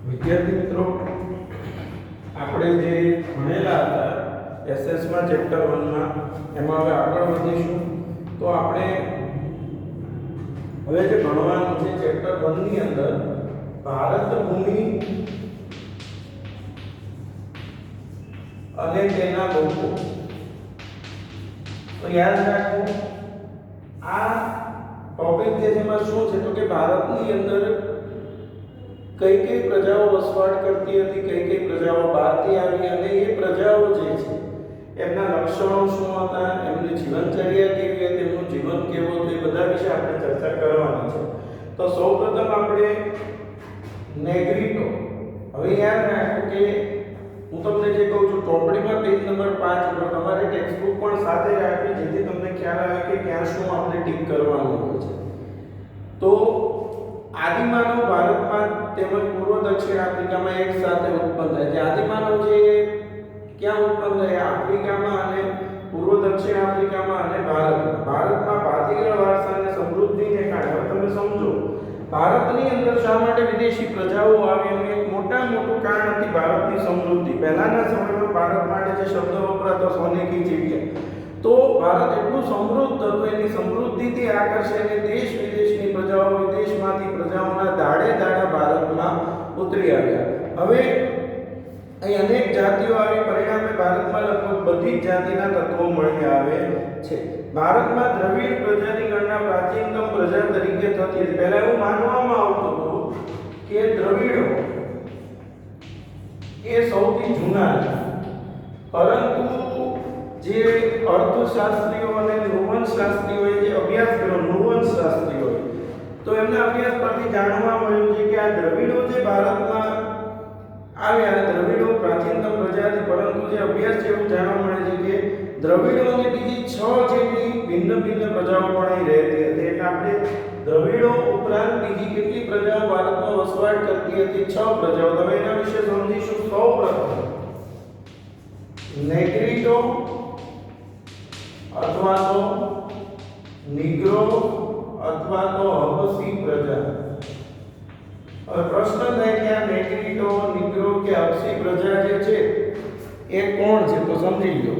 વિદ્યાર્થી મિત્રો, આપણે જે ભણેલા હતા એસએસમાં ચેપ્ટર 1 માં, એમાં હવે આગળ વધીશું. તો આપણે હવે જે ભણવાનું છે ચેપ્ટર 1 ની અંદર ભારત ભૂમિ અને તેના લોકો. તો યાદ રાખો, આ ટોપિક જે જેમાં શું છે તો કે ભારતની અંદર કઈ કઈ પ્રજાઓ વસવાટ કરતી હતી, કઈ કઈ પ્રજાઓ બહારથી આવી, અને એ પ્રજાઓ જે છે એમના લક્ષણો શું હતા, એમની જીવનચર્યા કેવી હતી, તેમનું જીવન કેવું હતું, એ બધા વિશે આપણે ચર્ચા કરવાની છે. તો સૌપ્રથમ આપણે નેગ્રીટો. હવે યાદ રાખો કે હું તમને જે કહું છું, ચોપડીમાં પેજ નંબર 5 ઉપર તમારે ટેક્સ્ટ બુક પણ સાથે રાખવી, જેથી તમને ખ્યાલ આવે કે ક્યાં શું આપણે ટીક કરવાનું હોય છે. તો આદિમાનવ ભારતમાં તેમજ પૂર્વ દક્ષિણ આફ્રિકામાં એક સાથે ઉત્પન્ન થાય છે. આદિમાનવ જે ક્યાં ઉત્પન્ન થયા? આફ્રિકામાં અને પૂર્વ દક્ષિણ આફ્રિકામાં અને ભારતમાં ભાતીગળ વારસા અને સમૃદ્ધિને કારણે તમે સમજો, ભારતની અંદર શા માટે વિદેશી પ્રજાઓ આવી એનું એક મોટું કારણ હતી ભારતની સમૃદ્ધિ. પહેલાના સમયમાં ભારત માટે જે શબ્દ વપરાતો સોને કી ચિડિયા, તો ભારત એટલું સમૃદ્ધ હતું, એની સમૃદ્ધિથી આકર્ષાઈને દેશ વિદેશની પ્રજાઓ, વિદેશમાંથી પ્રજાઓના દાડે ભારતમાં ઉતરી આવ્યા. હવે અહીં અનેક જાતિઓ આવી, પરિણામે ભારતમાં લગભગ બધી જ જાતિના તત્વો મળી આવે છે. ભારતમાં દ્રવિડ પ્રજાની ગણના પ્રાચીનતમ પ્રજા તરીકે થતી હતી. પહેલા એવું માનવામાં આવતું હતું કે દ્રવિડો એ સૌથી જૂના છે, પરંતુ જે અર્થશાસ્ત્રીઓ અને નૃવંશશાસ્ત્રીઓએ જે અભ્યાસ કર્યો, નૃવંશશાસ્ત્રીઓએ, તો એમના અભ્યાસ પરથી જાણવા મળ્યું છે કે આ દ્રવિડો જે ભારતમાં આવ્યા, દ્રવિડો પ્રાચીનતમ પ્રજા હતી, પરંતુ જે અભ્યાસ છે એવું જાણવા મળે છે કે દ્રવિડોની બીજી 6 જેટલી ભિન્ન પ્રજાઓ પણ અહીં રહેતી હતી. એટલે આપણે દ્રવિડો ઉપરાંત બીજી કેટલી પ્રજાઓ ભારતમાં વસવાટ કરતી હતી? 6 પ્રજાઓ. તમે એના વિશે સમજીશું. સૌપ્રથમ નેગ્રીટો અથવા તો નીગ્રો અથવા તો હબસી પ્રજા. હવે પ્રશ્ન થાય કે આ નેગ્રીટો, નીગ્રો કે હબસી પ્રજા જે છે એ કોણ છે? તો સમજી લો.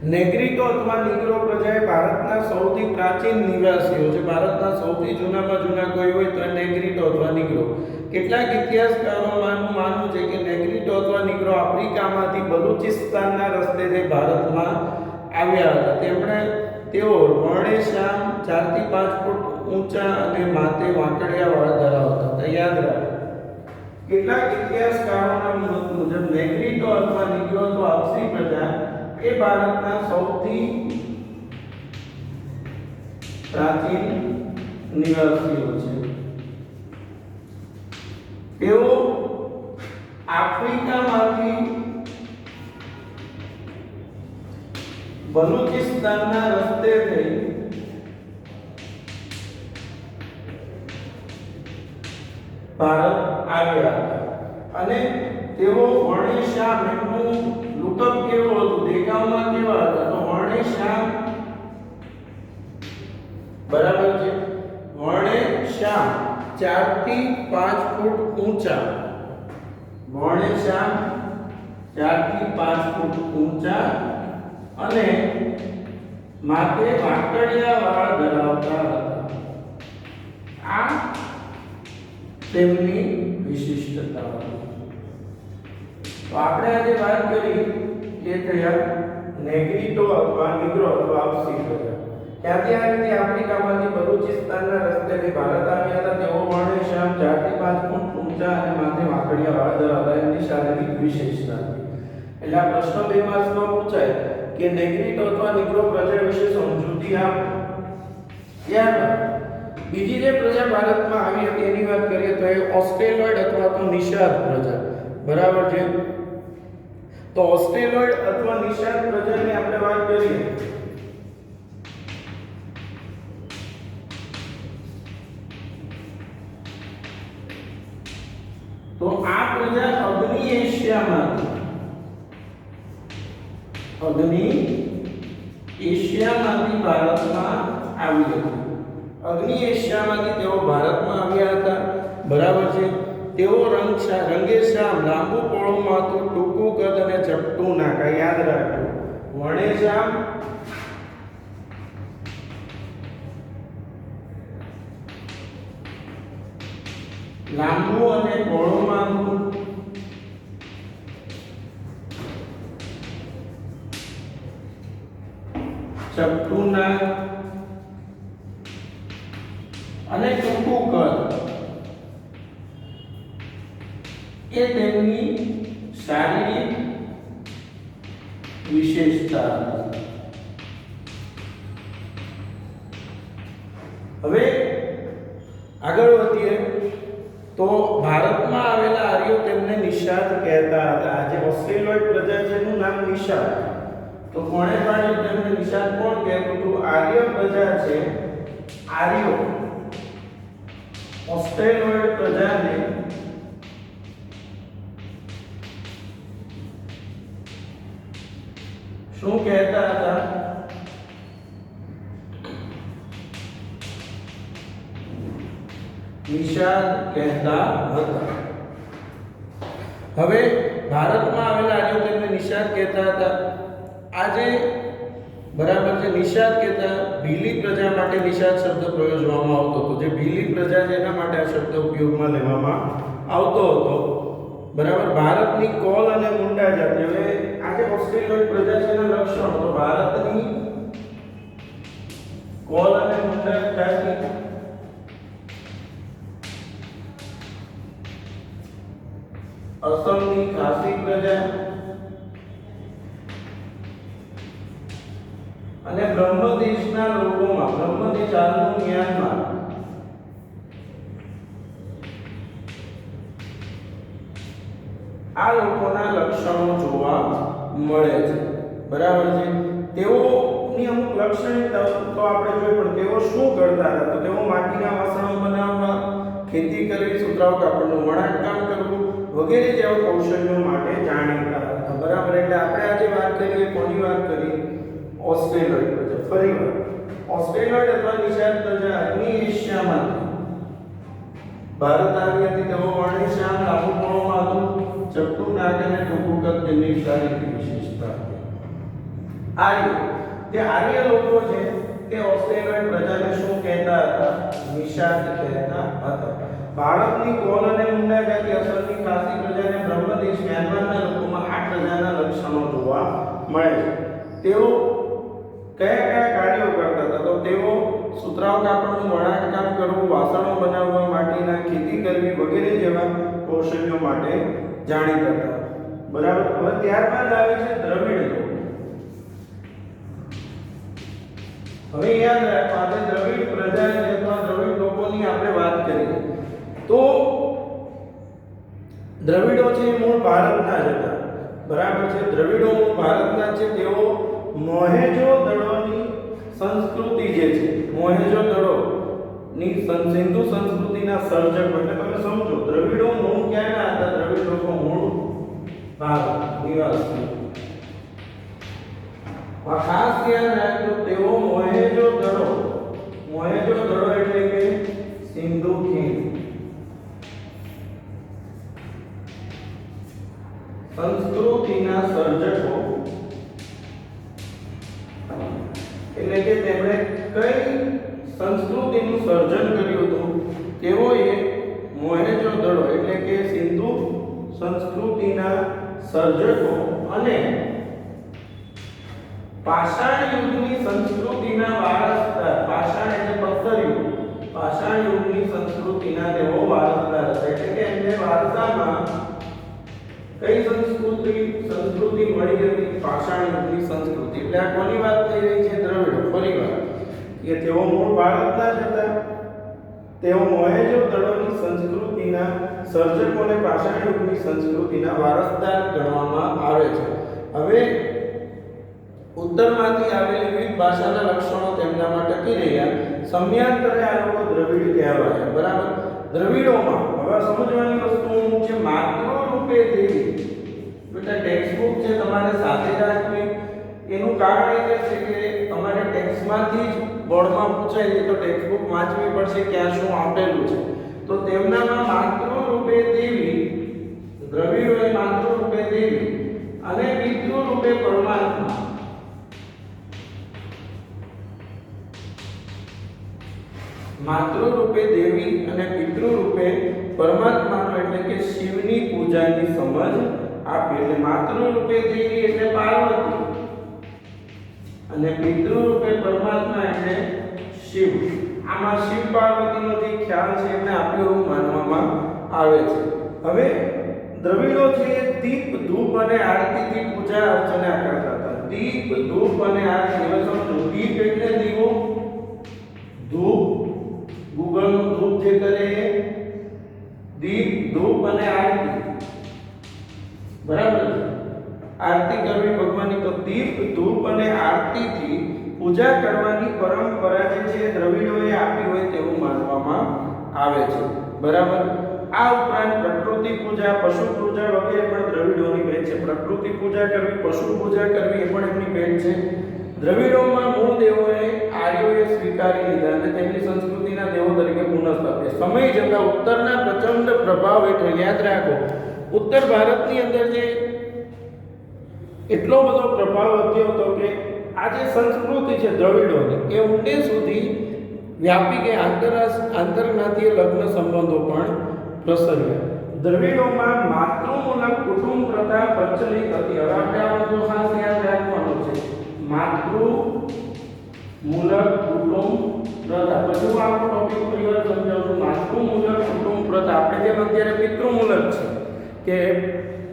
નેગ્રીટો અથવા નીગ્રો પ્રજા એ ભારતના સૌથી પ્રાચીન નિવાસીઓ છે. ભારતના સૌથી જૂનામાં જૂના કોઈ હોય તો નેગ્રીટો અથવા નીગ્રો. કેટલાક ઇતિહાસકારોનું માનવું છે કે નેગ્રીટો અથવા નીગ્રો આફ્રિકામાંથી બલુચિસ્તાનના રસ્તે જે ભારતમાં આવ્યા હતા. તેઓ વર્ણેશ્યામ, 4 થી 5 ફૂટ ઊંચા અને માથે વાંકડિયા વાળ ધરાવતા હતા. યાદ રાખો, કેટલાક ઇતિહાસકારોના મત મુજબ નેગ્રીટો અથવા નીગ્રો અથવા હબસી પ્રજા એ ભારતના સૌથી પ્રાચીન નિવાસીઓ છે. તેઓ આફ્રિકામાંથી બલુચિસ્તાનના રસ્તે થઈ ભારત આવ્યા હતા, અને તેઓ વર્ણેશ્યામ, એમનું લુકઅપ કેવું હતું, દેખાવમાં કેવા હતા? તો વર્ણેશ્યામ, બરાબર છે, વર્ણેશ્યામ 4 થી 5 ફૂટ ઊંચા, વર્ણેશ્યામ 4 થી 5 ફૂટ ઊંચા અને માથે વાંકડિયા વાળ ધરાવતા હતા. આ તેમની વિશિષ્ટતા હતી. તો આપણે આજે વાત કરી એ થયા નેગ્રીટો અથવા નીગ્રો અથવા હબસી પ્રજા. ક્યાંથી આવી હતી? આફ્રિકામાંથી બલુચિસ્તાનના રસ્તેથી ભારત આવ્યા હતા. તેઓ વર્ણેશ્યામ, 4 થી 5 ફૂટ ઊંચા અને માથે વાંકડિયા વાળ ધરાવતા. એમની શારીરિક વિશેષતા હતી. એટલે આ પ્રશ્ન 2 માર્ક્સમાં પૂછાય કે નેગ્રીટો અથવા નીગ્રો પ્રજા વિશે સમજૂતી આપો. યાદ બીજી જે પ્રજા ભારતમાં આવી હતી એની વાત કરીએ તો એ ઓસ્ટ્રેલોઇડ અથવા તો નિષાદ પ્રજા. બરાબર છે. તો ઓસ્ટ્રેલોઇડ અથવા નિષાદ પ્રજાની આપણે વાત કરીએ તો આ પ્રજા અગ્નિ એશિયામાંથી ભારતમાં આવી હતી. અગ્નિ એશિયામાંથી તેઓ ભારતમાં આવ્યા હતા. બરાબર છે. તેઓ રંગેશ્યામ, લાંબુ પોળું માથું, ટૂંકું કદ અને ચપટું નાક. યાદ રાખજો. વણેશ્યામ, લાંબુ અને પોળું માથું, ચપટું નાક અને ટૂંકું કદ એ તેમની શારીરિક વિશેષતા. હવે આગળ વધીએ તો ભારતમાં આવેલા આર્યો તેમને નિષાદ કહેતા હતા. આજે ઓસ્ટ્રેલોઇડ પ્રજા છે એનું નામ નિષાદ. તો કોણે પાડ્યું તેમને નિષાદ? કોણ કહેતું હતું? આર્ય પ્રજા છે, આર્યો ઓસ્ટ્રેલોઇડ પ્રજાને શું કહેતા હતા? નિષાદ કહેતા હતા. હવે ભારતમાં આવેલા આર્યો તેમને નિષાદ કહેતા હતા. આજે બરાબર છે, નિષાદ કહેતા ભીલી પ્રજા માટે નિષાદ શબ્દ પ્રયોજવામાં આવતો હતો. જે ભીલી પ્રજા છે એના માટે આ શબ્દ ઉપયોગમાં લેવામાં આવતો હતો. બરાબર. ભારતની કોલ અને મુંડા જાતિ. હવે આજે ઓસ્ટ્રેલોઇડ પ્રજા છે એના લક્ષણો. તો ભારતની કોલ અને મુંડા જાતિ, અસમની ખાસી પ્રજા અને બ્રહ્મદેશના લોકોમાં, બ્રહ્મદેશ હાલનું મ્યાનમાર, આ લોકોના લક્ષણો જોવા મળે છે. બરાબર છે. તેઓની અમુક લાક્ષણિકતાઓ તો આપણે જોઈ, પણ તેઓ શું કરતા હતા? તો તેઓ માટીના વાસણો બનાવવા, ખેતી કરવી, સુતરાઉ કાપડનું વણાટકામ કરવું વગેરે જેવા કૌશલ્યો માટે જાણીતા હતા. બરાબર. એટલે આપણે આજે વાત કરીએ, કોની વાત કરી? ઓસ્ટ્રેલોઇડ પ્રજા. ફરીવાર ઓસ્ટ્રેલોઇડ અથવા નિષાદ પ્રજા અગ્નિ એશિયામાંથી ભારત આવી હતી. તેઓ વર્ણશ્યામ, લાંબુ પોળું માથું, ચપટું નાક અને ટૂંકું કદ તેમની શારીરિક વિશેષતા હતી. આર્ય, જે આર્ય લોકો છે તે ઓસ્ટ્રેલોઇડ પ્રજાને શું કહેતા હતા? નિષાદ કહેતા હતા. ભારતની કોલ અને મુંડા જાતિ, અસરની ખાસી પ્રજાને બ્રહ્મદેશ મ્યાનમારના લોકોમાં આ પ્રજાના લક્ષણો જોવા મળે છે. તેઓ કયા કયા કાર્યો કરતા હતા? તો તેઓ સુતરાઉ કાપડનું વણાટકામ કરવું, વાસણો બનાવવા, માટીના ખેતી કરવી વગેરે જેવા કૌશલ્યો માટે જાણીતા હતા. બરાબર. હવે ત્યારબાદ આવે છે દ્રવિડ લોકો. હવે યાદ રાખો, આપણે દ્રવિડ પ્રજા અથવા દ્રવિડ લોકોની આપણે વાત કરીએ તો દ્રવિડો છે એ મૂળ ભારતના જ હતા. બરાબર છે. દ્રવિડો મૂળ ભારતના છે. તેઓ મોહેજો-દડોની સંસ્કૃતિ જે છે, મોહેજો-દડો ની સિંધુ સંસ્કૃતિના સર્જક. એટલે તમે સમજો, દ્રવિડો મૂળ ક્યાંના હતા? દ્રવિડ લોકો મૂળ ભારત નિવાસી. ખાસ ધ્યાન રાખજો, તેઓ મોહેજો-દડો, મોહેજો-દડો એટલે કે સિંધુ ખીણ સંસ્કૃતિના સર્જકો. એટલે કે તેમણે કઈ સંસ્કૃતિનું સર્જન કર્યું હતું? તેઓએ મોહેજો-દડો એટલે કે સિંધુ સંસ્કૃતિના સર્જકો અને પાષાણ યુગની સંસ્કૃતિના વારસદાર. પાષાણ એટલે પથ્થર યુગ. પાષાણ યુગની સંસ્કૃતિના તેઓ વારસદાર હતા. એટલે કે એમને વારસામાં કઈ સંસ્કૃતિ મળી હતી? પાષાણ યુગની સંસ્કૃતિ. એટલે આ કોની વાત થઈ રહી છે? દ્રવિડો. ફરીવાર કે તેઓ મૂળ ભારતના જ હતા. તેઓ મોહેજો-દડોની સંસ્કૃતિના સર્જકો અને પાષાણ યુગની સંસ્કૃતિના વારસદાર ગણવામાં આવે છે. હવે ઉત્તરમાંથી આવેલી વિવિધ ભાષાના લક્ષણો તેમનામાં ટકી રહ્યા. સમયાંતરે આ લોકો દ્રવિડ કહેવાય. બરાબર. દ્રવિડોમાં હવે સમજવાની વસ્તુ છે, માતૃરૂપે દેવી. બેટા ટેક્સ્ટ બુક છે તમારે સાથે રાખવી. એનું કારણ એ છે કે તમારે ટેક્સ્ટમાંથી જ બોર્ડમાં પૂછાય છે, તો ટેક્સ્ટ બુક વાંચવી પડશે ક્યાં શું આપેલું છે. તો તેમનામાં માતૃરૂપે દેવી રૂપે દેવી અને પિતૃ રૂપે પરમાત્માનો એટલે કે શિવની પૂજાની સમજ આપી. એટલે માતૃ રૂપે દેવી એટલે પાર્વતી અને પિતૃ રૂપે પરમાત્મા એટલે શિવ. આમાં શિવ પાર્વતીનો જે ખ્યાલ છે એમને આપ્યો એવું માનવામાં આવે છે. હવે દ્રવિડો છે દીપ ધૂપ અને આરતીથી પૂજા અર્ચના કરતા હતા. દીપ ધૂપ અને આરતી. હવે સમજો, દીપ એટલે દીવો, ધૂપ ગૂગળનું ધૂપ જે કરે, દીપ ધૂપ અને આરતી, બરાબર છે. આરતી કરવી ભગવાનની, તો દીપ ધૂપ અને આરતીથી પૂજા કરવાની પરંપરા જે છે દ્રવિડોએ આપી હોય તેવું માનવામાં આવે છે, બરાબર. આ ઉપરાંત પ્રકૃતિ પૂજા, પશુ પૂજા વગેરે પણ દ્રવિડોની ભેટ છે. પ્રકૃતિ પૂજા કરવી, પશુ પૂજા કરવી એ પણ એમની ભેટ છે. દ્રવિડોમાં મૂળ દેવોને આર્યોએ સ્વીકારી લીધા અને તેમની સંસ્કૃતિના દેવો તરીકે પુનઃસ્થાપ્યા. સમય જતાં ઉત્તરના પ્રચંડ પ્રભાવ હેઠળ, યાદ રાખો, ઉત્તર ભારતની અંદર જે એટલો બધો પ્રભાવ વધ્યો હતો કે આ જે સંસ્કૃતિ છે દ્રવિડોની એ ઊંડે સુધી વ્યાપી કે આંતરજ્ઞાતીય લગ્ન સંબંધો પણ પ્રસર્યા. દ્રવિડોમાં માતૃમૂલક કુટુંબ પ્રથા પ્રચલિત હતી. હવે આપણે આ બધું ખાસ યાદ રાખવાનું છે. માતૃમૂલક કુટુંબ પ્રથા. પછી હું આપણો ટોપિક પરિવાર સમજાવું છું. માતૃમૂલક કુટુંબ પ્રથા. આપણે જેમ અત્યારે પિતૃમૂલક છે કે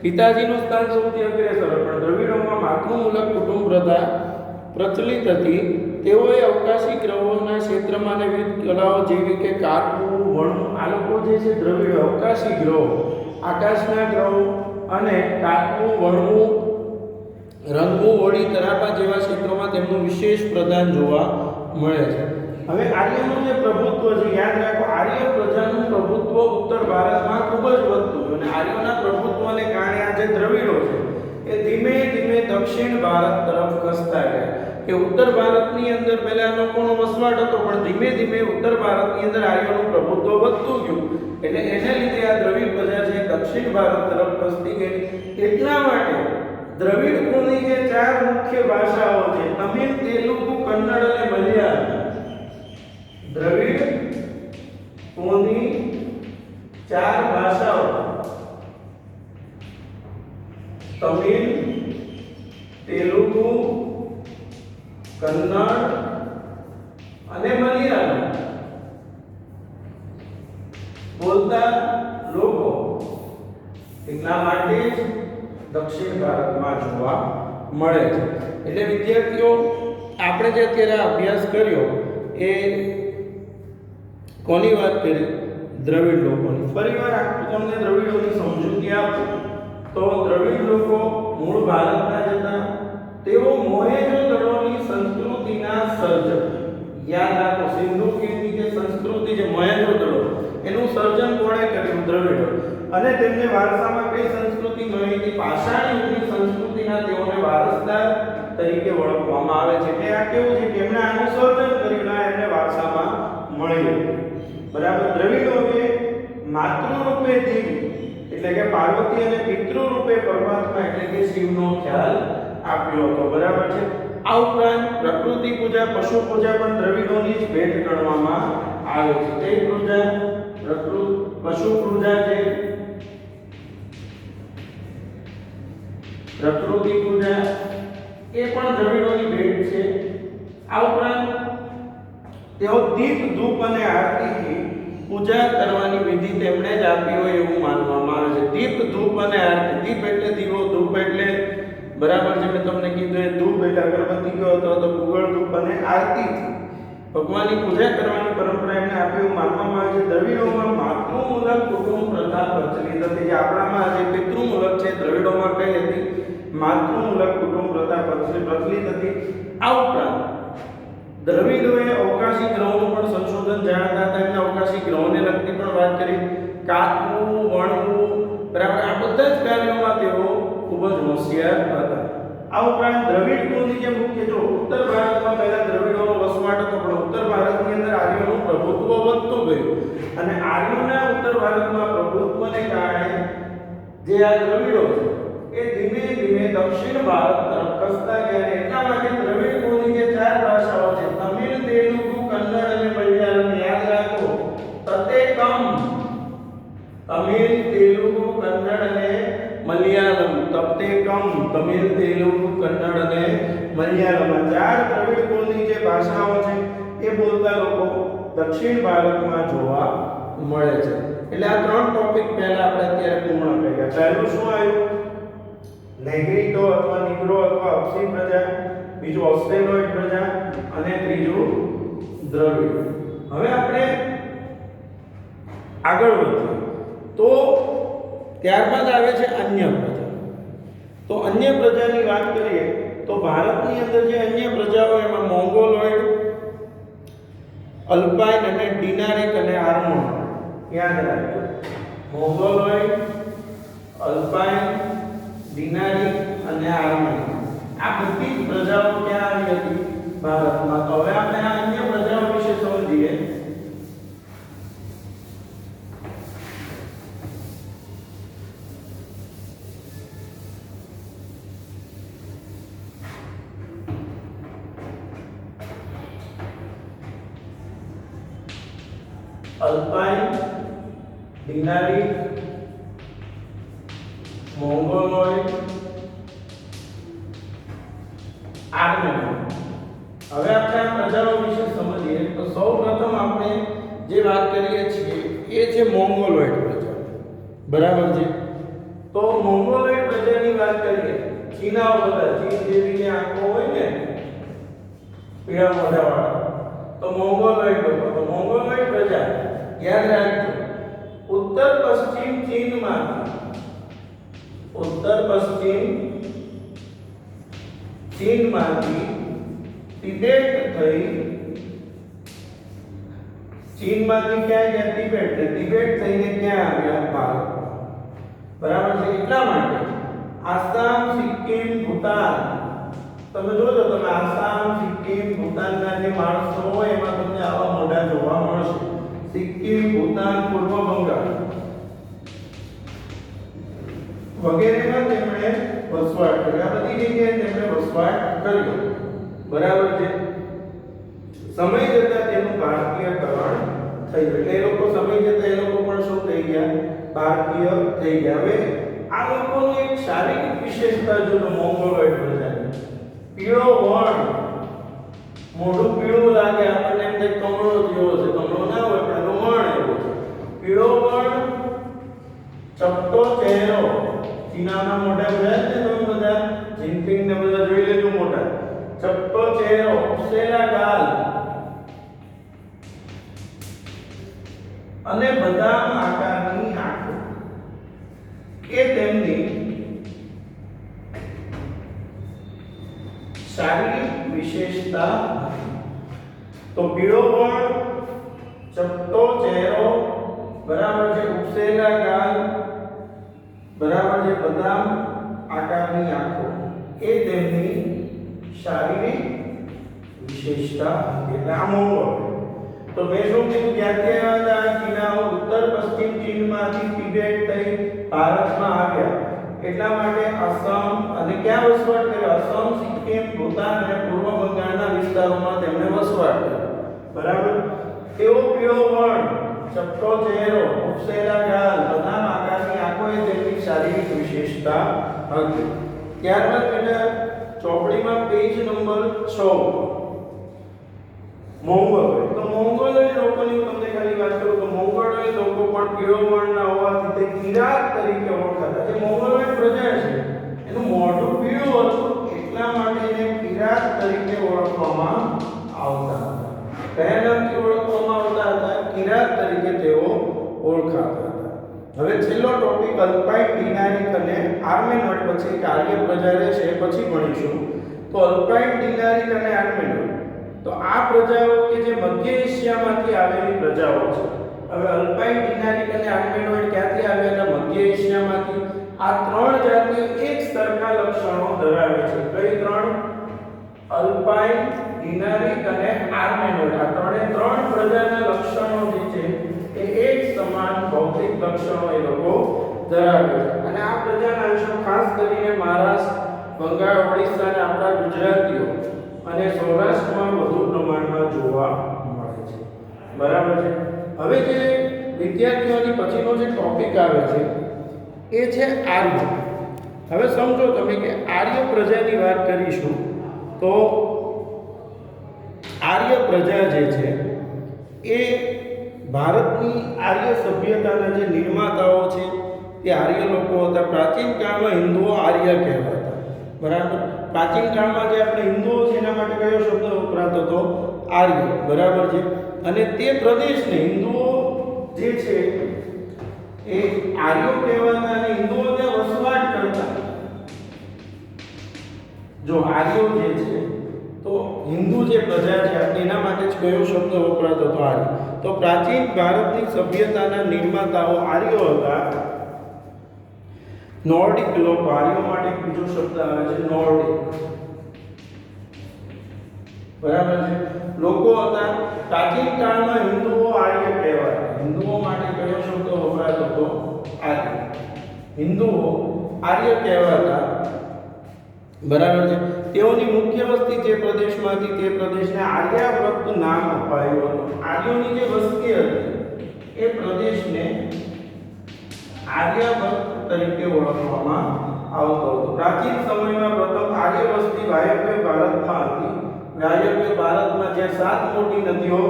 પિતાજીનું સ્થાન સૌથી અગ્રેસર, પણ દ્રવિડોમાં માતૃમૂલક કુટુંબ પ્રથા પ્રચલિત હતી. તેઓએ અવકાશી ગ્રહોના ક્ષેત્રમાં અને વિવિધ કલાઓ જેવી કે કાપવું, વણવું, આ લોકો જે છે દ્રવિડો અવકાશી ગ્રહો, આકાશના ગ્રહો અને કાપવું, વણવું, રંગવું, વળી તરાપા જેવા ક્ષેત્રોમાં તેમનું વિશેષ પ્રદાન જોવા મળે છે. હવે આર્યનું જે પ્રભુત્વ છે, યાદ રાખો, આર્ય પ્રજાનું પ્રભુત્વ ઉત્તર ભારતમાં ખૂબ જ વધતું હતું અને આર્યોના પ્રભુત્વને કારણે આ જે દ્રવિડો છે એ ધીમે ધીમે દક્ષિણ ભારત તરફ ખસતા ગયા. કે ઉત્તર ભારતની અંદર પહેલા લોકોનો વસવાટ હતો, પણ ધીમે ધીમે ઉત્તર ભારતની અંદર આર્યોનું પ્રભુત્વ વધતું ગયું. એટલે એને લીધે આ દ્રવિડ પ્રજા છે દક્ષિણ ભારત તરફ ખસતી ગઈ. એટલા માટે દ્રવિડ કુળની જે ચાર મુખ્ય ભાષાઓ છે, તમિલ, તેલુગુ, કન્નડ અને મલયાલમ. દ્રવિડ કુળની ચાર ભાષાઓ તમિલ, તેલુગુ, કન્નડ અને મલયાલમ બોલતા લોકો એટલા માટે જ દક્ષિણ ભારતમાં જોવા મળે છે. એટલે વિદ્યાર્થીઓ, આપણે જે અત્યારે અભ્યાસ કર્યો એ કોની વાત કરી? દ્રવિડ લોકોની. ફરીવાર આખું તમને દ્રવિડોની સમજૂતી આપું તો દ્રવિડ લોકો મૂળ ભારતના જ હતા. તેઓ મોહેંજો-દડોની સંસ્કૃતિના સર્જક. યાદ રાખો, સિંધુ ખીણની જે સંસ્કૃતિ છે મોહેંજો-દડો, એનું સર્જન કોણે કર્યું? દ્રવિડો. અને તેમને વારસામાં કઈ સંસ્કૃતિ મળી હતી? પાષાણ યુગની સંસ્કૃતિના તેઓને વારસદાર તરીકે ઓળખવામાં આવે છે. કે આ કેવું છે કે એમણે આનું સર્જન કર્યું ને એમને વારસામાં મળ્યું, બરાબર. દ્રવિડોએ માતૃ રૂપે દેવી એટલે કે પાર્વતી અને પિતૃ રૂપે પરમાત્મા એટલે કે શિવનો ખ્યાલ આપ્યો હતો, બરાબર છે. આ ઉપરાંત પ્રકૃતિ પૂજા, પશુ પૂજા પણ દ્રવિડોની જ ભેટ ગણવામાં આવે છે. તે પૂજા, પશુ પૂજા છે, પ્રકૃતિ પૂજા એ પણ દ્રવિડોની ભેટ છે. આ ઉપરાંત તેઓ દીપ, ધૂપ અને આરતીથી પૂજા કરવાની વિધિ તેમણે જ આપી હોય એવું માનવામાં આવે છે. દીપ, ધૂપ અને આરતી. દીપ એટલે દીવો, ધૂપ એટલે, બરાબર છે, મેં તમને કીધું એ ધૂપ એટલે અગરબત્તી કયો અથવા તો ગુગળ ધૂપ, અને આરતીથી ભગવાનની પૂજા કરવાની પરંપરા એમને આપી એવું માનવામાં આવે છે. દ્રવિડોમાં માતૃમૂલક કુટુંબ પ્રથા પ્રચલિત હતી. જે આપણામાં જે પિતૃમૂલક છે, દ્રવિડોમાં કઈ હતી? માતૃમૂલક કુટુંબ પ્રથા પ્રચલિત હતી. આ ઉપરાંત દ્રવિડોએ અવકાશી ગ્રહોનું પણ સંશોધન જાણતા હતા. એમને અવકાશી ગ્રહોને લગતી પણ વાત કરી. કાપવું, વણવું, બરાબર, આ બધા જ કાર્યોમાં તેઓ ખૂબ જ હોશિયાર હતા. આ ઉપરાંત દ્રવિડ કુળની જે મુખ્ય, જો ઉત્તર ભારતમાં પહેલા દ્રવિડોનો વસવાટ હતો, પણ ઉત્તર ભારતની અંદર આર્યોનું પ્રભુત્વ વધતું ગયું અને આર્યોના ઉત્તર ભારતમાં પ્રભુત્વને કારણે જે આ દ્રવિડો છે એ ધીમે ધીમે દક્ષિણ ભારત તરફ ખસતા ગયા. એટલા માટે દ્રવિડ કુળની જે ચાર ભાષાઓ છે તમિલ, તેલુગુ, કન્નડ અને મલયાલમ, યાદ રાખો, તમિલ, તેલુગુ, કન્નડ અને મલયાલમ. તપ્તેકમ તમિલ, તેલુગુ, કન્નડ અને મલયાલમ. ચાર દ્રવિડ કુળની જે ભાષાઓ છે એ બોલતા લોકો દક્ષિણ ભારતમાં જોવા મળે છે. એટલે આ ત્રણ ટોપિક પહેલા આપણે અત્યારે પૂર્ણ કર્યા. પહેલું શું આવ્યું? નેગ્રીટો અથવા નીગ્રો અથવા અપસી પ્રજા, બીજું ઓસ્ટ્રેલોઇડ પ્રજા અને ત્રીજું દ્રવિડ. હવે આપણે આગળ વધીએ તો ત્યારબાદ આવે છે અન્ય પ્રજા. તો અન્ય પ્રજાની વાત કરીએ તો ભારતની અંદર જે અન્ય પ્રજાઓ એમાં મોંગોલોઇડ, અલ્પાઇન અને ડિનારિક અને આર્મોન. યાદ રાખજો, મોંગોલોઇડ, અલ્પાઇન, ડિનારિક અને આર્મોન. આ બધી જ પ્રજાઓ ક્યાં આવી હતી? ભારતમાં. તો હવે આપણે આ અન્ય પ્રજાઓ વિશે સમજીએ. અલ્પાઇન, ડિનારિક, મોંગોલોઇડ, આર્મેન. હવે આપણે આ પ્રજાઓ વિશે સમજીએ તો સૌપ્રથમ આપણે જે વાત કરીએ છીએ એ છે મોંગોલોઇડ પ્રજા. બરાબર છે? તો મોંગોલોઇડ પ્રજાની વાત કરીએ. ચીનાઓ બધા ચીન જેવી આંખો હોય ને, પીળા મોઢાવાળા, તો મોંગોલોઇડ લોકો. તો મોંગોલોઇડ પ્રજા યાદ રાખજો, ઉત્તર પશ્ચિમ ચીનમાંથી તિબેટ થઈ, ચીનમાંથી ક્યાં ગયા? તિબેટ. તિબેટ થઈને ક્યાં આવ્યા? ભારત. બરાબર છે? એટલા માટે આસામ, સિક્કિમ, ભૂતાન, તમે જોજો, તમે આસામ, સિક્કિમ, ભૂતાનના જે માણસો હોય એમાં તમને આવા મોઢા જોવા મળશે. સિક્કિમ, ભૂતાન, પૂર્વ બંગાળ વગેરેમાં તેમણે વસવાટ કર્યો. આ બધી જગ્યાએ તેમણે વસવાટ કર્યો. બરાબર છે? સમય જતાં તેનું ભારતીયકરણ થયું. એટલે એ લોકો સમય જતાં એ લોકો પણ શું થઈ ગયા? ભારતીય થઈ ગયા. હવે આ લોકોની એક શારીરિક વિશેષતા જો મોંગોલોઇડ પ્રજાની, પીળો વર્ણ, મોઢું પીળું લાગે આપણને, એમ થાય કમળો જેવો છે. કમળો ના હોય પણ એનો વર્ણ એવો છે. પીળો વર્ણ, ચપટો ચહેરો. ચીનાના મોઢા જોયા છે તમે બધા? જિનપિંગ ને બધા જોઈ લેજો મોઢા. ચપટો ચહેરો, ઉપસેલા ગાલ અને બદામ આકારની આંખો એ તેમની શારીરિક વિશેષતા. તો પીળો વર્ણ, ચપટો ચહેરો, બરાબર છે, ઉપસેલા ગાલ, બરાબર છે, બદામ આકારની આંખો એ તેમની શારીરિક વિશેષતા. એટલે આ મોંગોલ. તો મેં શું કીધું? ક્યાંથી આવ્યા હતા? ચીનાઓ ઉત્તર પશ્ચિમ ચીનમાંથી તિબેટ થઈ ભારતમાં આવ્યા. એટલા માટે આસામ અને ક્યાં વસવાટ કર્યો? આસામ, સિક્કિમ, ભૂતાન અને પૂર્વ બંગાળના વિસ્તારોમાં તેમણે વસવાટ કર્યો. બરાબર? તેઓ પીળો વર્ણ, ચપટો ચહેરો, ઉપસેલા ગાલ, બદામ આકારની આંખો એ તેમની શારીરિક વિશેષતા હતી. ત્યારબાદ બેટા ચોપડીમાં પેજ નંબર 6 મોંગોલોઇડ. તો મોંગોલોઇડ લોકોની હું તમને ખાલી વાત કરું તો મોંગોલોઇડ લોકો પણ પીળો વર્ણના હોવાથી તે કિરાત તરીકે ઓળખાતા. જે મોંગોલોઇડ પ્રજા છે એનું મોઢું પીળું હતું એટલા માટે એને કિરાત તરીકે ઓળખવામાં આવતા હતા. કયા નામથી ઓળખવામાં આવતા હતા? કિરાત તરીકે તેઓ ઓળખાતા હતા. હવે છેલ્લો ટોપિક અલ્પાઇન, ડિનારિક અને આર્મેનોઇડ. પછી કાર્ય પ્રજા રહેશે પછી ભણીશું. તો અલ્પાઇન, ડિનારિક અને આર્મેનોઇડ, તો આ પ્રજાઓ કે જે મધ્ય એશિયામાંથી આવેલી પ્રજાઓ છે. હવે અલ્પાઇન, ડિનારિક અને આર્મેનોઇડ ક્યાંથી આવ્યા? મધ્ય એશિયામાંથી. આ ત્રણ જાતિઓ એક સરખા લક્ષણો ધરાવે છે. કઈ ત્રણ? અલ્પાઇન, ડિનારિક અને આર્મેનોઇડ. આ ત્રણ પ્રજાના લક્ષણો જે છે એ એક સમાન ભૌતિક લક્ષણો એ લોકો ધરાવે છે. અને આ પ્રજાના અંશો ખાસ કરીને મહારાષ્ટ્ર, બંગાળ, ઓડિશા અને આપણા ગુજરાતીઓ અને સૌરાષ્ટ્રમાં વધુ પ્રમાણમાં જોવા મળે છે. બરાબર છે? હવે જે વિદ્યાર્થીઓની પછીનો જે ટોપિક આવે છે એ છે આર્ય. હવે સમજો તમે કે આર્ય પ્રજાની વાત કરીશું તો આર્ય પ્રજા જે છે એ ભારતની આર્ય સભ્યતાના જે નિર્માતાઓ છે તે આર્ય લોકો હતા. પ્રાચીન કાળમાં હિન્દુઓ આર્ય કહેવાતા. બરાબર. પ્રાચીન કાળમાં જે આપણે હિન્દુઓ છે એના માટે કયો શબ્દ વપરાતો હતો? આર્ય. બરાબર છે. અને તે પ્રદેશને હિન્દુઓ જે છે એ આર્યો કહેવાતા અને હિન્દુઓ ત્યાં વસવાટ કરતા. જો આર્યો જે છે તો હિન્દુ જે પ્રજા છે આપણે એના માટે જ કયો શબ્દ વપરાતો હતો? આર્ય. તો પ્રાચીન ભારતની સભ્યતાના નિર્માતાઓ આર્યો હતા. નોર્ડિક લોકો, આર્યો માટે બીજો શબ્દ આવે છે નોર્ડિક. બરાબર છે. લોકો હતા. પ્રાચીન કાળમાં હિન્દુઓ આર્ય કહેવાતા. હિન્દુઓ માટે કયો શબ્દ વપરાતો હતો? આર્ય. હિન્દુઓ આર્ય કહેવાતા. બરાબર છે. તેઓની મુખ્ય વસ્તી જે પ્રદેશમાંથી તે પ્રદેશને આર્યાવ્રત નામ અપાયું હતું. આર્યોની જે વસ્તી હતી એ પ્રદેશને આર્યાવ્રત તરીકે ઓળખવામાં આવતો હતો. પ્રાચીન સમયમાં પ્રથમ આર્ય વસ્તી વાયવ્ય ભારતમાં હતી. વાયવ્ય ભારતમાં જે 7 મોટી નદીઓ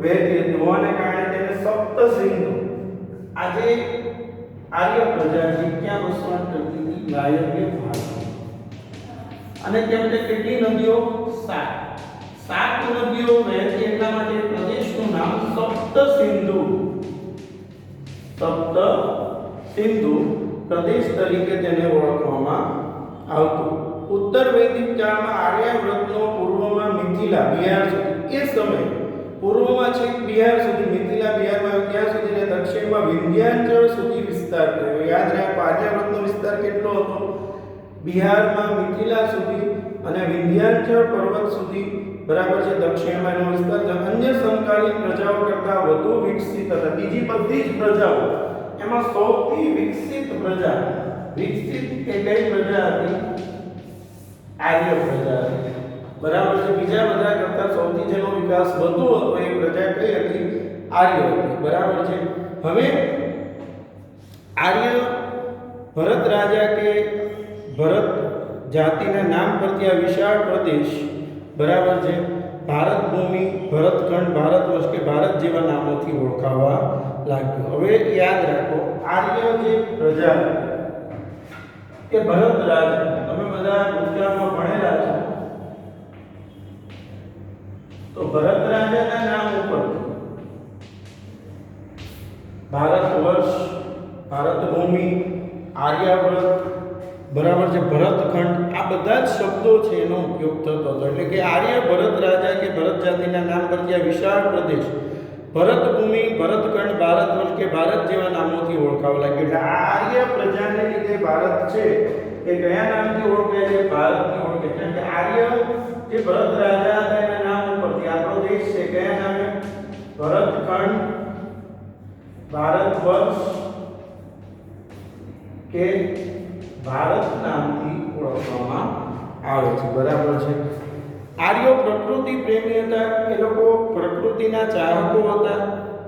વહેતી હતી હોવાને કારણે તેને સપ્ત સિંધુ. આજે આર્ય પ્રજા છે ક્યાં વસવાટ કરતી હતી? વાયવ્ય ભારત. અને કેમ કે કેટલી નદીઓ? 7 નદીઓ વહેતી એટલા માટે પ્રદેશનું નામ સપ્ત સિંધુ પ્રદેશ તરીકે તેને ઓળખવામાં આવતું. ઉત્તર વૈદિક કાળમાં આર્યાવ્રતનો પૂર્વમાં મિથિલા બિહાર સુધી, એ સમય પૂર્વમાં છે બિહાર સુધી, મિથિલા બિહારમાં ત્યાં સુધી ને દક્ષિણમાં વિંધ્યાચલ સુધી વિસ્તાર થયો. યાદ રાખો આર્યાવ્રતનો વિસ્તાર કેટલો હતો? બિહારમાં મિથિલા સુધી અને વિંધ્યાચલ પર્વત સુધી. બરાબર છે. દક્ષિણમાં એનો વિસ્તાર અન્ય સમકાલીન પ્રજાઓ કરતાં વધુ વિકસિત હતા. બીજી બધી જ પ્રજાઓ એમાં સૌથી વિકસિત પ્રજા, વિકસિત કે કઈ પ્રજા હતી? આર્ય પ્રજા હતી. બરાબર છે. બીજા બધા કરતાં સૌથી જેનો વિકાસ વધુ હતો એ પ્રજા કઈ હતી? આર્ય હતી. બરાબર છે. હવે આર્ય ભરત રાજા કે ભરત જાતિના નામ પરથી આ વિશાળ પ્રદેશ, બરાબર છે, ભારત ભૂમિ, ભરતખંડ, ભારતવર્ષ કે ભારત જેવા નામોથી ઓળખાવા લાગ્યો. હવે યાદ રાખો આર્ય જે પ્રજા કે ભરત રાજા, તમે બધા ગુજરાતમાં ભણેલા છો તો ભરત રાજાના નામ ઉપર ભારતવર્ષ, ભારત ભૂમિ, આર્યાવ્રત, બરાબર છે, ભરતખંડ, આ બધા જ શબ્દો છે એનો ઉપયોગ થતો હતો. એટલે કે આર્ય ભરત રાજા કે ભરત જાતિના નામ પરથી આ વિશાળ પ્રદેશ ભરત ભૂમિ, ભરતખંડ, ભારતવર્ષ કે ભારત જેવા નામોથી ઓળખાવા લાગ્યો. એટલે આ આર્ય પ્રજાને લીધે ભારત છે એ કયા નામથી ઓળખાય છે? ભારતથી ઓળખે છે. કે આર્ય જે ભરત રાજા હતા એના નામ ઉપરથી આ પ્રદેશ છે કયા નામે? ભરતખંડ, ભારતવર્ષ કે ભારત નામથી ઓળખવામાં આવે છે. બરાબર છે. આર્યો પ્રકૃતિ પ્રેમી હતા. એ લોકો પ્રકૃતિના ચાહકો હતા.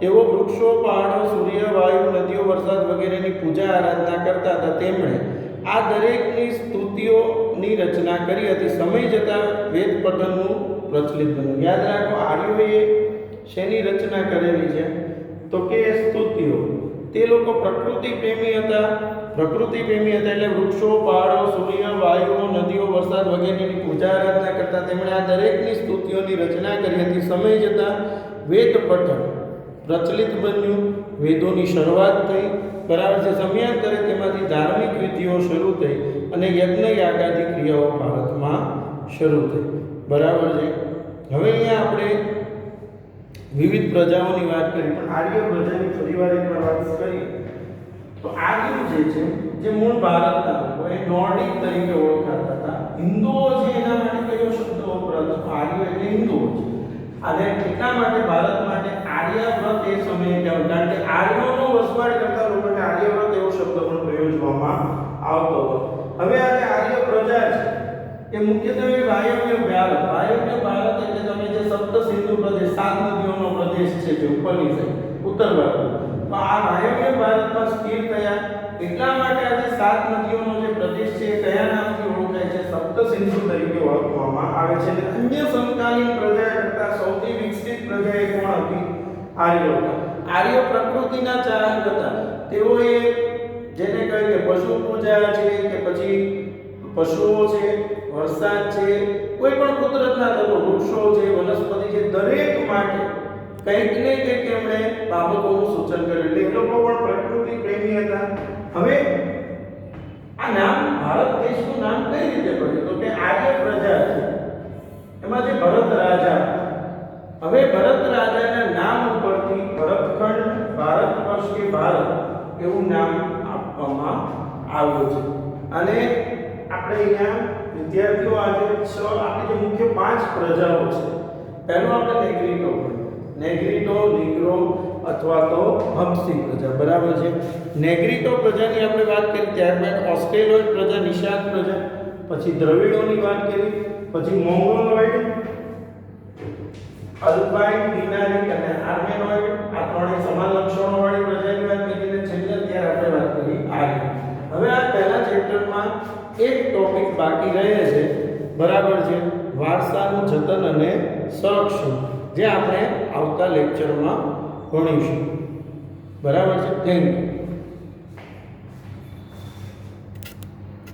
તેઓ વૃક્ષો, પહાડો, સૂર્ય, વાયુ, નદીઓ, વરસાદ વગેરેની પૂજા આરાધના કરતા હતા. તેમણે આ દરેકની સ્તુતિઓની રચના કરી હતી. સમય જતાં વેદ પઠનનું પ્રચલિત બન્યું. યાદ રાખો આર્યોએ શેની રચના કરેલી છે? તો કે સ્તુતિઓ. તે લોકો પ્રકૃતિ પ્રેમી હતા. પ્રકૃતિ પ્રેમી હતા એટલે વૃક્ષો, પહાડો, સૂર્ય, વાયુઓ, નદીઓ, વરસાદ વગેરેની પૂજા આરાધના કરતા. તેમણે આ દરેકની સ્તુતિઓની રચના કરી હતી. સમય જતાં વેદ પઠન પ્રચલિત બન્યું. વેદોની શરૂઆત થઈ. બરાબર છે. સમયાંતરે તેમાંથી ધાર્મિક વિધિઓ શરૂ થઈ અને યજ્ઞ યાગાદી ક્રિયાઓ ભારતમાં શરૂ થઈ. બરાબર છે. હવે અહીંયા આપણે વિવિધ પ્રજાઓની વાત કરી, પણ આર્ય પ્રજાની ફરીવાર એકવાર વાત કરીએ તો આર્યો જે છે જે મૂળ ભારતના લોકો એ નોર્ડિક તરીકે ઓળખાતા હતા. હિન્દુઓ છે એના માટે કયો શબ્દ વપરાતો? આર્ય એટલે હિન્દુઓ છે. અને એટલા માટે ભારત માટે આર્યાવ્રત એ સમયે કહેવાય, કારણ કે આર્યોનો વસવાટ કરતા લોકોને આર્યાવ્રત એવો શબ્દ પણ પ્રયોજવામાં આવતો હતો. હવે આ આર્ય પ્રજા છે એ મુખ્યત્વે વાયવ્ય ભારત, વાયવ્ય ભારત એટલે તમે જે સપ્ત સિંધુ પ્રદેશ, 7 નદીઓનો પ્રદેશ છે જે ઉપરની સાઈડ ઉત્તર ભારત, તો આ વાયવ્ય ભારતમાં સ્થિર થયા એટલા માટે આજે સાત નદીઓનો જે પ્રદેશ છે એ કયા નામથી ઓળખાય છે? સપ્તસિંધુ તરીકે ઓળખવામાં આવે છે. અને અન્ય સમકાલીન પ્રજા કરતા સૌથી વિકસિત પ્રજા એ કોણ હતી? આર્યો હતા. આર્ય પ્રકૃતિના ચાહક હતા. તેઓએ જેને કહે કે પશુ પૂજા છે કે પછી પશુઓ છે, વરસાદ છે, કોઈ પણ કુદરતના તત્વો, વૃક્ષો છે, વનસ્પતિ છે, દરેક માટે કંઈક ને કંઈક એમણે બાબતોનું સૂચન કર્યું. એટલે એ લોકો પણ પ્રકૃતિ પ્રેમી હતા. હવે આ નામ ભારત દેશનું નામ કઈ રીતે પડ્યું? તો કે આર્ય પ્રજા છે એમાં જે ભરત રાજા, હવે ભરત રાજાના નામ ઉપરથી ભરતખંડ, ભારત વર્ષ કે ભારત એવું નામ આપવામાં આવ્યું છે. અને આપણે અહીંયા વિદ્યાર્થીઓ આજે આપણે જે મુખ્ય 5 પ્રજાઓ છે, પહેલું આપણે નેગ્રીટો ભણ્યું. નેગ્રીટો, નીગ્રો અથવા તો હમ્સી પ્રજા, બરાબર છે. નેગ્રીટો પ્રજાની આપણે વાત કરી, ત્યારબાદ ઓસ્ટ્રેલોઇડ પ્રજા, નિષાદ પ્રજા, પછી દ્રવિડોની વાત કરી, પછી મોંગોલોઇડ, અલ્પાઇન, ડિનારિક અને આર્મેનોઇડ, આ ત્રણેય સમાન લક્ષણોવાળી પ્રજાની વાત કરી. અને છેલ્લે અત્યારે આપણે વાત કરી આર્ય. હવે આ પહેલા ચેપ્ટરમાં એક ટોપિક બાકી રહે છે, બરાબર છે, વારસાનું જતન અને સંરક્ષણ, જે આપણે આવતા લેક્ચરમાં ભણીશું. બરાબર છે. Thank you.